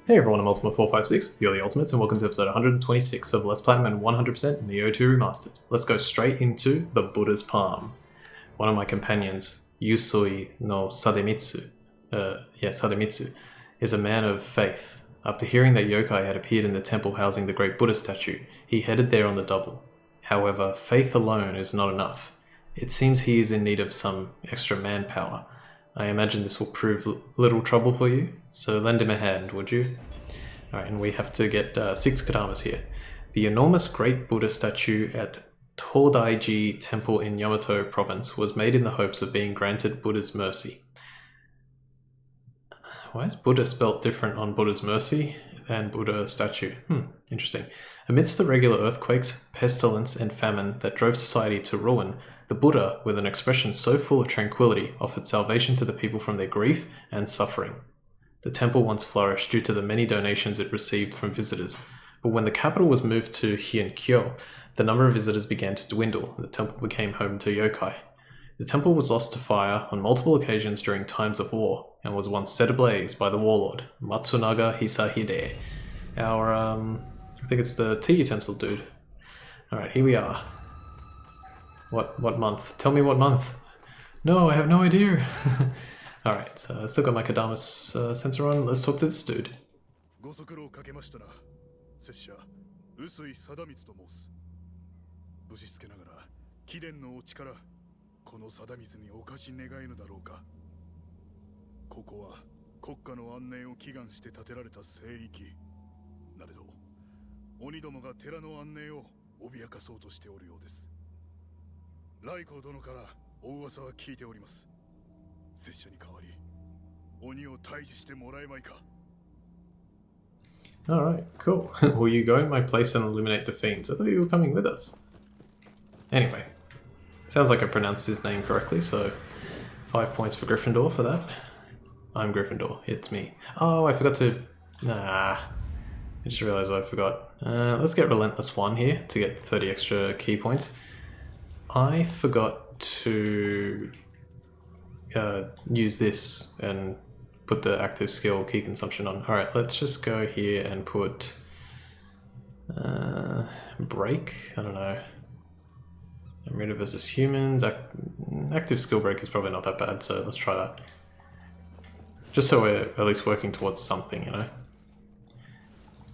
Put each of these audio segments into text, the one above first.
Hey everyone, I'm Ultima456, you're the Ultimates, and welcome to episode 126 of Let's Platinum and 100% Nioh 2 Remastered. Let's go straight into the Buddha's Palm. One of my companions, Yusui no Sademitsu, is a man of faith. After hearing that yokai had appeared in the temple housing the great Buddha statue, he headed there on the double. However, faith alone is not enough. It seems he is in need of some extra manpower. I imagine this will prove little trouble for you, so lend him a hand, would you? Alright, and we have to get 6 Kodamas here. The enormous great Buddha statue at Todaiji Temple in Yamato province was made in the hopes of being granted Buddha's mercy. Why is Buddha spelt different on Buddha's mercy than Buddha statue? Interesting. Amidst the regular earthquakes, pestilence, and famine that drove society to ruin, the Buddha, with an expression so full of tranquility, offered salvation to the people from their grief and suffering. The temple once flourished due to the many donations it received from visitors, but when the capital was moved to Hienkyo, the number of visitors began to dwindle, and the temple became home to yokai. The temple was lost to fire on multiple occasions during times of war, and was once set ablaze by the warlord, Matsunaga Hisahide. I think it's the tea utensil dude. Alright, here we are. What month? Tell me what month. No, I have no idea. Alright, so I still got my Kodamas sensor on. Let's talk to this dude. Alright, cool. Will you go in my place and eliminate the fiends? I thought you were coming with us. Anyway, sounds like I pronounced his name correctly, so 5 points for Gryffindor for that. I'm Gryffindor, it's me. Oh, I forgot to... I just realised I forgot. Let's get Relentless 1 here to get 30 extra key points. I forgot to use this and put the active skill key consumption on. Alright, let's just go here and put break, I don't know. Rita versus humans. Active skill break is probably not that bad, so let's try that. Just so we're at least working towards something, you know.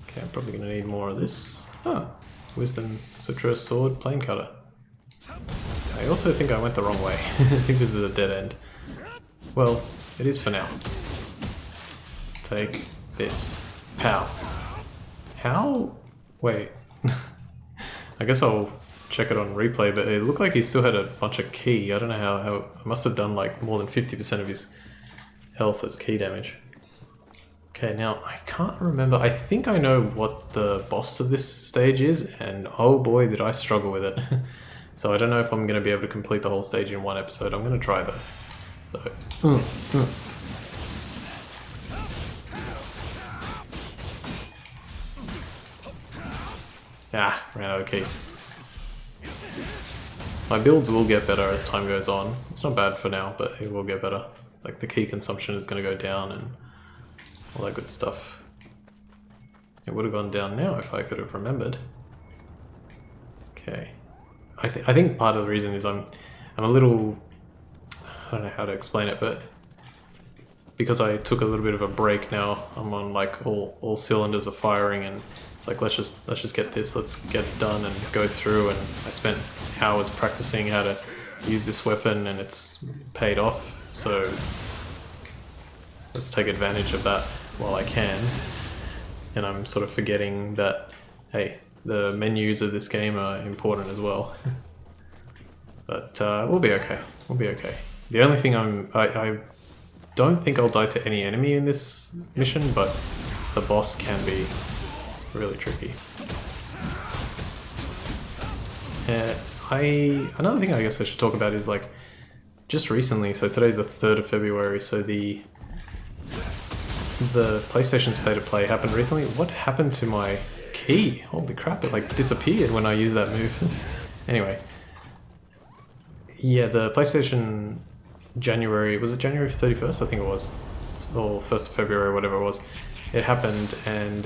Okay, I'm probably going to need more of this. Oh, Wisdom Sutra Sword Plane Cutter. I also think I went the wrong way. I think this is a dead end. Well, it is for now. Take this. Pow. How? Wait. I guess I'll check it on replay, but it looked like he still had a bunch of ki. I don't know how I must have done like more than 50% of his health as ki damage. Okay, now I can't remember. I think I know what the boss of this stage is, and oh boy did I struggle with it. So I don't know if I'm going to be able to complete the whole stage in one episode. I'm going to try though. So, ran out of ki. My builds will get better as time goes on. It's not bad for now, but it will get better. Like the ki consumption is going to go down and all that good stuff. It would have gone down now if I could have remembered. Okay. I think part of the reason is I'm a little... I don't know how to explain it, but because I took a little bit of a break now, I'm on like all cylinders are firing, and it's like let's just get this, let's get it done and go through. And I spent hours practicing how to use this weapon, and it's paid off. So let's take advantage of that while I can. And I'm sort of forgetting that, hey, the menus of this game are important as well. But we'll be okay. We'll be okay. The only thing I don't think I'll die to any enemy in this mission, but the boss can be really tricky. Another thing I guess I should talk about is like just recently. So today's the 3rd of February. So the PlayStation State of Play happened recently. What happened to my ki? Holy crap! It like disappeared when I used that move. Anyway, yeah, the PlayStation January, was it January 31st? I think it was, or 1st of February, whatever it was. it happened, and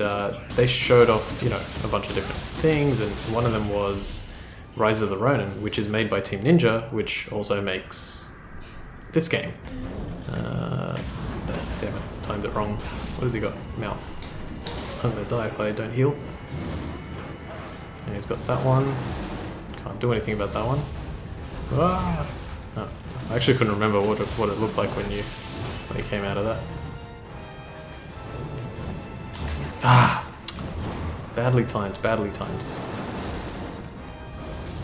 they showed off, you know, a bunch of different things, and one of them was Rise of the Ronin, which is made by Team Ninja, which also makes this game. Damn it, timed it wrong. What has he got? Mouth. I'm gonna die if I don't heal. And he's got that one. Can't do anything about that one. Ah! Oh, I actually couldn't remember what it looked like when you came out of that. Ah! Badly timed, badly timed.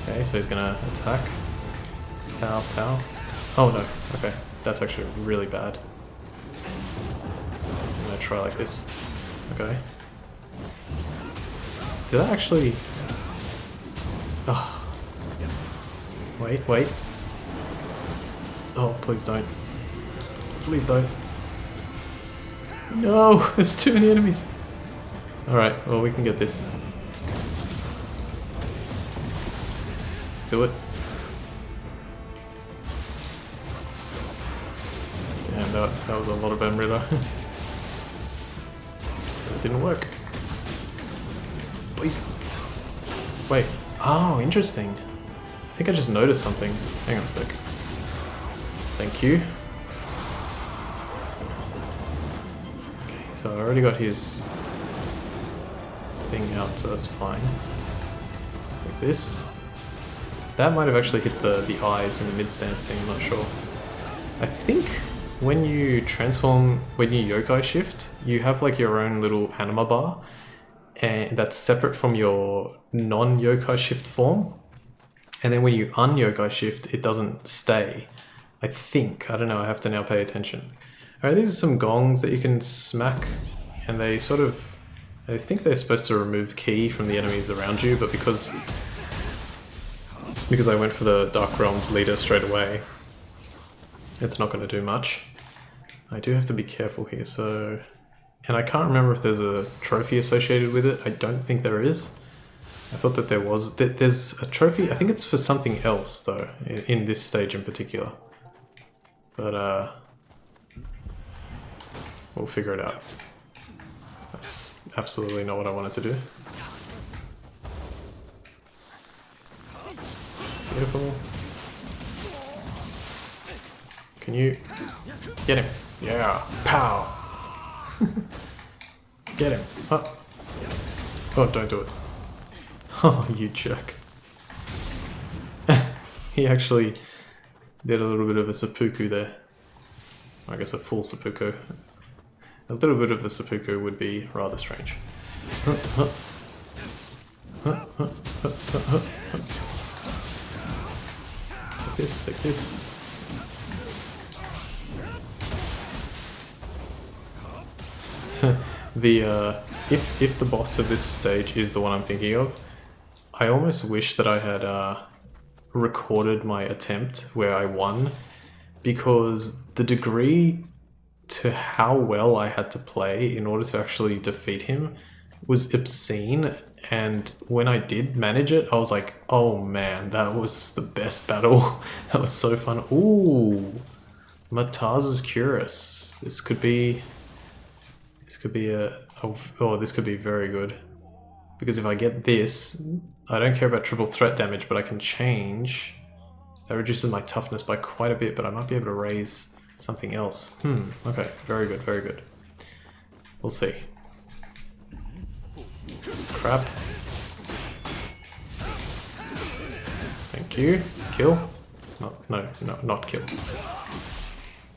Okay, so he's gonna attack. Pow, pow. Oh no, okay. That's actually really bad. I'm gonna try like this. Okay. Did I actually... Oh. Wait, wait. Oh, please don't. Please don't. No, there's too many enemies. Alright, well we can get this. Do it. Damn, that was a lot of Emrita. It didn't work. Please. Wait. Oh, interesting. I think I just noticed something. Hang on a sec. Thank you. Okay, so I already got his thing out, so that's fine. Like this. That might have actually hit the eyes in the mid-stance thing, I'm not sure. I think when you transform, when you yokai shift, you have like your own little anima bar, and that's separate from your non-yokai shift form. And then when you un-yokai shift, it doesn't stay. I think. I don't know, I have to now pay attention. Alright, these are some gongs that you can smack, and they sort of... I think they're supposed to remove ki from the enemies around you, but because I went for the Dark Realms leader straight away, it's not going to do much. I do have to be careful here, so... And I can't remember if there's a trophy associated with it. I don't think there is. I thought that there was. There's a trophy, I think it's for something else though, in this stage in particular. But we'll figure it out. That's absolutely not what I wanted to do. Beautiful. Can you get him? Yeah. Pow! Get him. Oh. Oh, don't do it. Oh, you jerk. He actually did a little bit of a seppuku there. I guess a full seppuku. A little bit of a seppuku would be rather strange. Take this, take this. If the boss of this stage is the one I'm thinking of, I almost wish that I had recorded my attempt where I won, because the degree to how well I had to play in order to actually defeat him was obscene, and when I did manage it, I was like, oh man, that was the best battle. That was so fun. Ooh, Mataz's Curus. This could be this could be very good. Because if I get this, I don't care about triple threat damage, but I can change. That reduces my toughness by quite a bit, but I might be able to raise something else. Okay, very good, very good. We'll see. Crap. Thank you. Kill? No, not kill.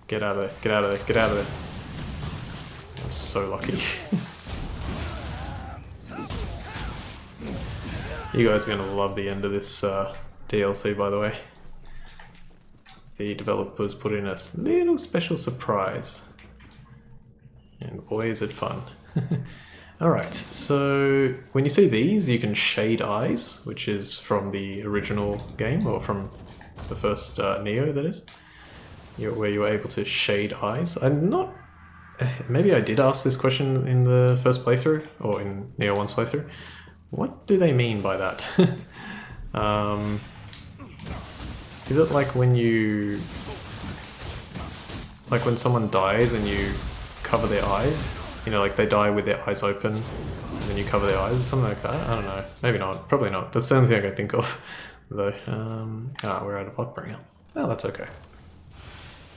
Get out of there, get out of there, get out of there. I'm so lucky. You guys are going to love the end of this DLC, by the way. The developers put in a little special surprise. And boy, is it fun. Alright, so when you see these, you can shade eyes, which is from the original game, or from the first Nioh, that is. Where you were able to shade eyes. I'm not... Maybe I did ask this question in the first playthrough, or in Nioh 1's playthrough. What do they mean by that? Is it like when you... Like when someone dies and you cover their eyes? You know, like they die with their eyes open, and then you cover their eyes or something like that. I don't know. Maybe not. Probably not. That's the only thing I can think of, though. We're out of Lockbringer. Oh, that's okay.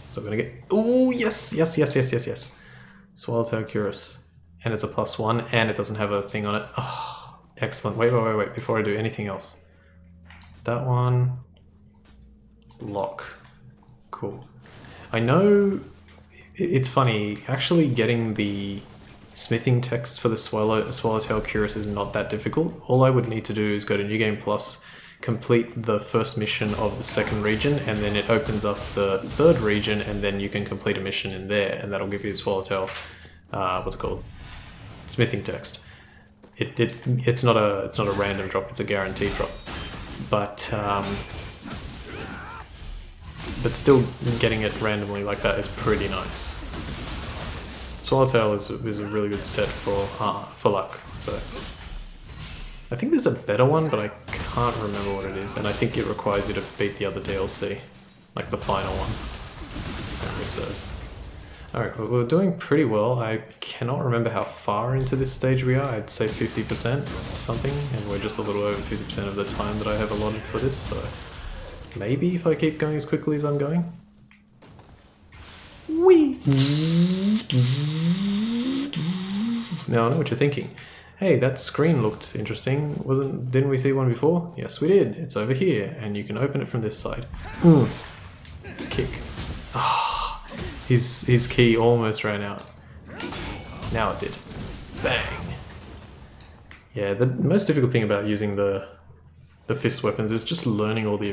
So we're gonna get... Oh, yes! Swallowtail Curus. And it's a +1, and it doesn't have a thing on it. Oh, excellent. Wait. Before I do anything else. That one... Lock. Cool. I know... It's funny, actually getting the smithing text for the Swallowtail Curus is not that difficult. All I would need to do is go to New Game Plus, complete the first mission of the second region, and then it opens up the third region, and then you can complete a mission in there, and that'll give you the Swallowtail, what's it called? Smithing text. It's not a random drop, it's a guaranteed drop. But still getting it randomly like that is pretty nice. Swallowtail is a really good set for luck. So I think there's a better one, but I can't remember what it is, and I think it requires you to beat the other DLC, like the final one. Alright, well, we're doing pretty well. I cannot remember how far into this stage we are. I'd say 50% something, and we're just a little over 50% of the time that I have allotted for this, so maybe if I keep going as quickly as I'm going. Whee! Now I know what you're thinking. Hey, that screen looked interesting. Didn't we see one before? Yes, we did. It's over here, and you can open it from this side. Kick. Ah, his key almost ran out. Now it did. Bang. Yeah, the most difficult thing about using the fist weapons is just learning all the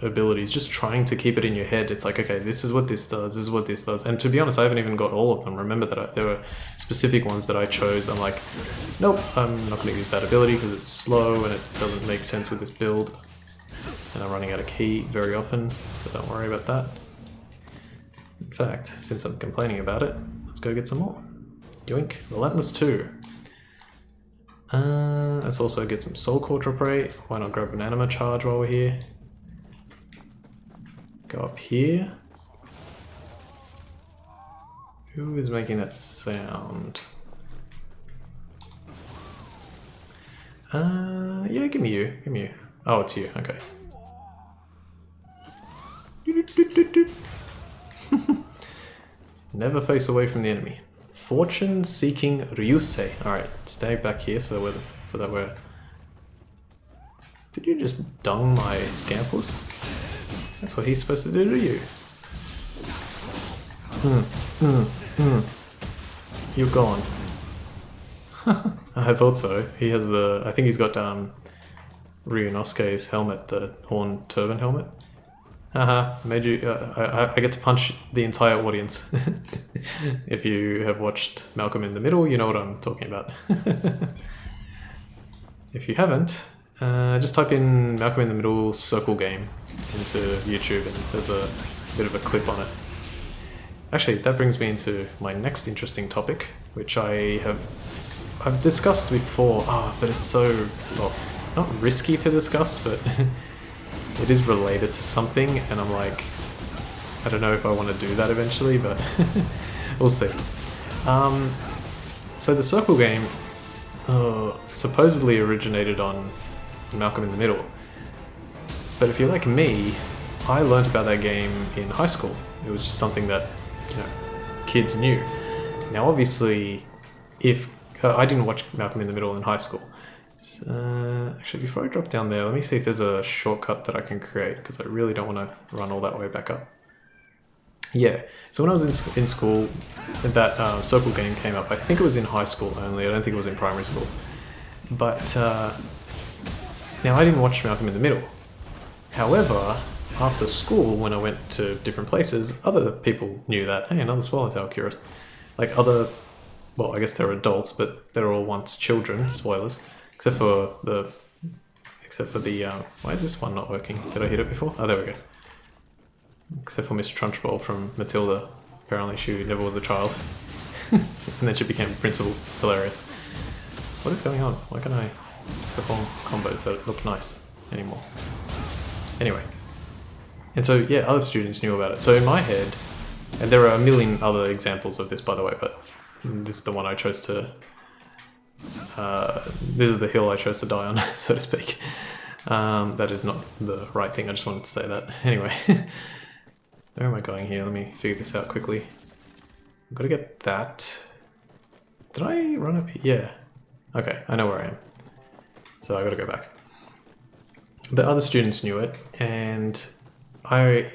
abilities, just trying to keep it in your head. It's like, okay, this is what this does, this is what this does. And to be honest, I haven't even got all of them. Remember that there were specific ones that I chose. I'm like, nope, I'm not going to use that ability because it's slow and it doesn't make sense with this build. And I'm running out of key very often, but don't worry about that. In fact, since I'm complaining about it, let's go get some more. Yoink, Relentless 2. Let's also get some Soul Core Drop Rate. Why not grab an Anima Charge while we're here? Go up here. Who is making that sound? Yeah, give me you. Oh, it's you, okay. Never face away from the enemy. Fortune-seeking Ryusei. Alright, stay back here so that we're... Did you just dung my Scampus? That's what he's supposed to do to you. You're gone. I thought so. He has I think he's got Ryunosuke's helmet, the horn turban helmet. Haha, made you... I get to punch the entire audience. If you have watched Malcolm in the Middle, you know what I'm talking about. If you haven't, just type in Malcolm in the Middle circle game into YouTube and there's a bit of a clip on it. Actually, that brings me into my next interesting topic, which I've discussed before, but it's so, well, not risky to discuss, but it is related to something, and I'm like, I don't know if I want to do that eventually, but we'll see. So the circle game supposedly originated on Malcolm in the Middle, but if you're like me, I learnt about that game in high school. It was just something that, you know, kids knew. Now obviously, if I didn't watch Malcolm in the Middle in high school. Actually, before I drop down there, let me see if there's a shortcut that I can create, because I really don't want to run all that way back up. Yeah, so when I was in school, that circle game came up. I think it was in high school only, I don't think it was in primary school. But now I didn't watch Malcolm in the Middle. However, after school, when I went to different places, other people knew that, hey, another Swallowtail Curus. Like other, well, I guess they're adults, but they're all once children, spoilers. Except for the, why is this one not working? Did I hit it before? Oh, there we go. Except for Miss Trunchbull from Matilda. Apparently she never was a child. And then she became principal. Hilarious. What is going on? Why can't I perform combos that look nice anymore? Anyway. And so, yeah, other students knew about it. So in my head, and there are a million other examples of this, by the way, but this is the one I chose to... this is the hill I chose to die on, so to speak. That is not the right thing, I just wanted to say that. Anyway, where am I going here? Let me figure this out quickly. I've got to get that. Did I run up here? Yeah. Okay, I know where I am. So I got to go back. But other students knew it, and it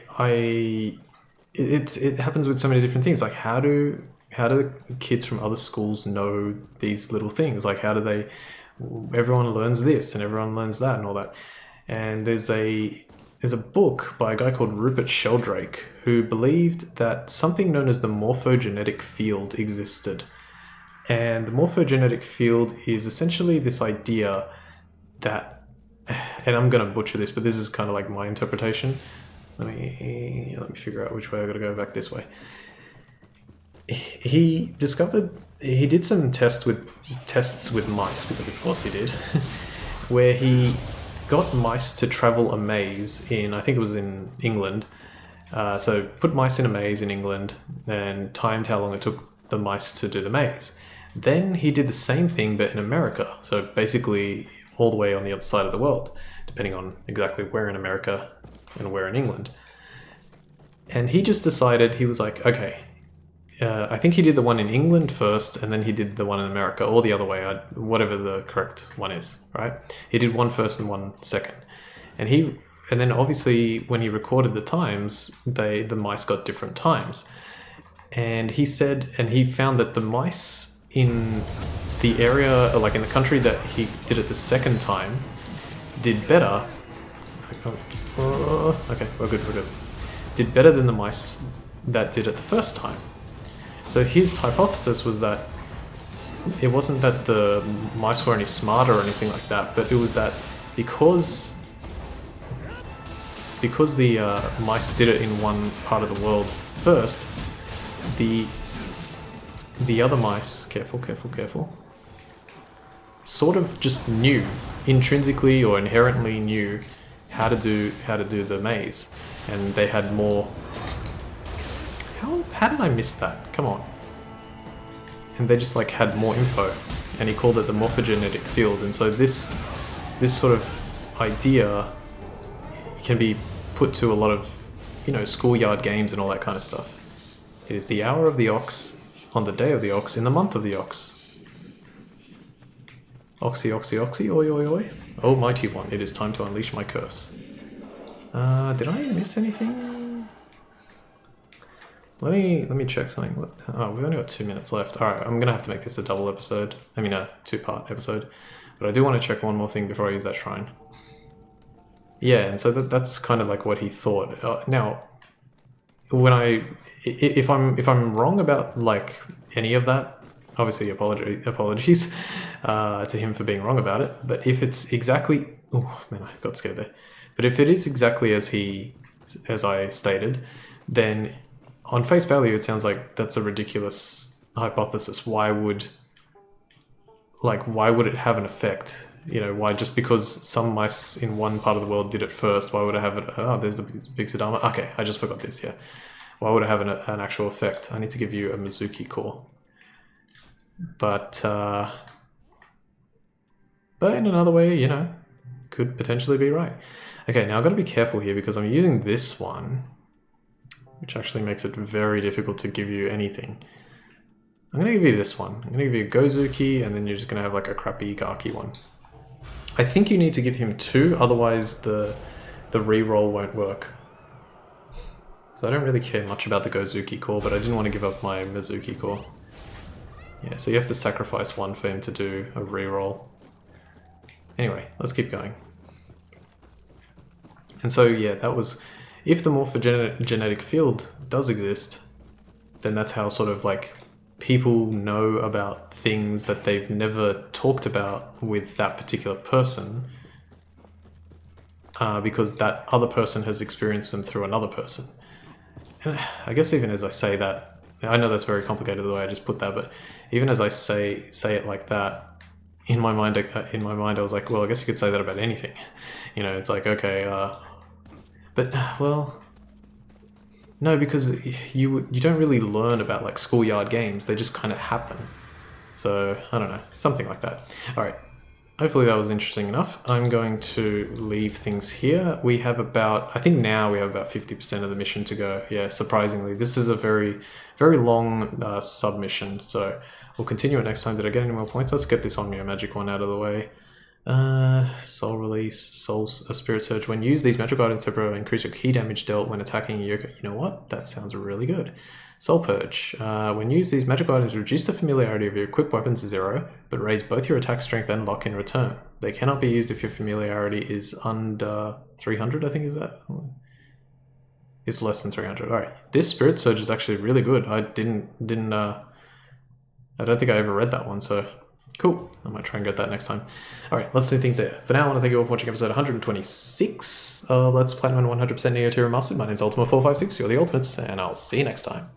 happens with so many different things. Like, how do kids from other schools know these little things? Like, how do they... Everyone learns this and everyone learns that and all that. And there's a book by a guy called Rupert Sheldrake who believed that something known as the morphogenetic field existed. And the morphogenetic field is essentially this idea that... And I'm going to butcher this, but this is kind of like my interpretation. Let me figure out which way I got to go. Back this way. He did some tests with mice, because of course he did, where he got mice to travel a maze in, I think it was in England. So put mice in a maze in England and timed how long it took the mice to do the maze. Then he did the same thing but in America. So basically all the way on the other side of the world, depending on exactly where in America and where in England. And he just decided, he was like, okay, I think he did the one in England first, and then he did the one in America, or the other way, whatever the correct one is, right? He did one first and one second. And then obviously when he recorded the times, the mice got different times. And he said, and he found that the mice in the area, or like in the country that he did it the second time, did better. Okay, we're good. Did better than the mice that did it the first time. So his hypothesis was that it wasn't that the mice were any smarter or anything like that, but it was that because the mice did it in one part of the world first, the other mice, careful, sort of just knew, intrinsically or inherently knew how to do the maze, and they had more... How did I miss that? Come on. And they just like had more info, and he called it the morphogenetic field. And so this sort of idea can be put to a lot of, schoolyard games and all that kind of stuff. It is the hour of the ox, on the day of the ox, in the month of the ox. Oxy, oxy, oxy, oi, oi, oi. Oh, mighty one, it is time to unleash my curse. Did I miss anything? Let me check something. Oh, we've only got 2 minutes left. Alright, I'm gonna have to make this a double episode. I mean a two-part episode. But I do want to check one more thing before I use that shrine. Yeah, and so that's kind of like what he thought. Now, if I'm wrong about like any of that, obviously apologies to him for being wrong about it. But if it's exactly... Oh man, I got scared there. But if it is exactly as I stated, then on face value it sounds like that's a ridiculous hypothesis. Why would it have an effect? Why, just because some mice in one part of the world did it first, why would it have it? Oh, there's the big Kodama. Okay, I just forgot this, yeah. Why would it have an actual effect? I need to give you a Mizuki core. But in another way, could potentially be right. Okay, now I've got to be careful here because I'm using this one, which actually makes it very difficult to give you anything. I'm going to give you this one. I'm going to give you a Gozuki, and then you're just going to have like a crappy Gaki one. I think you need to give him 2, otherwise the reroll won't work. So I don't really care much about the Gozuki core, but I didn't want to give up my Mizuki core. Yeah, so you have to sacrifice 1 for him to do a reroll. Anyway, let's keep going. And so yeah, that was... If the morphogenetic field does exist, then that's how sort of like people know about things that they've never talked about with that particular person, because that other person has experienced them through another person. And I guess even as I say that, I know that's very complicated the way I just put that, but even as I say it like that, in my mind I was like, well, I guess you could say that about anything. It's like, okay, but, well, No, because you don't really learn about like schoolyard games. They just kind of happen. So I don't know, something like that. All right. Hopefully that was interesting enough. I'm going to leave things here. We have about, I think now we have about 50% of the mission to go. Yeah, surprisingly. This is a very, very long submission, so we'll continue it next time. Did I get any more points? Let's get this on Nioh Magic one out of the way. Soul Release, Soul Spirit Surge. When used, these magic items temporarily increase your key damage dealt when attacking a yokai. You know what? That sounds really good. Soul Purge. When used, these magic items reduce the familiarity of your equipped weapons to 0, but raise both your attack strength and luck in return. They cannot be used if your familiarity is under 300, I think is that? It's less than 300. Alright, this Spirit Surge is actually really good. I don't think I ever read that one, so cool. I might try and get that next time. Alright, let's do things there. For now, I want to thank you all for watching episode 126 of Let's Play 100% Nioh 2 Remastered. My name's Ultima456, you're the Ultimates, and I'll see you next time.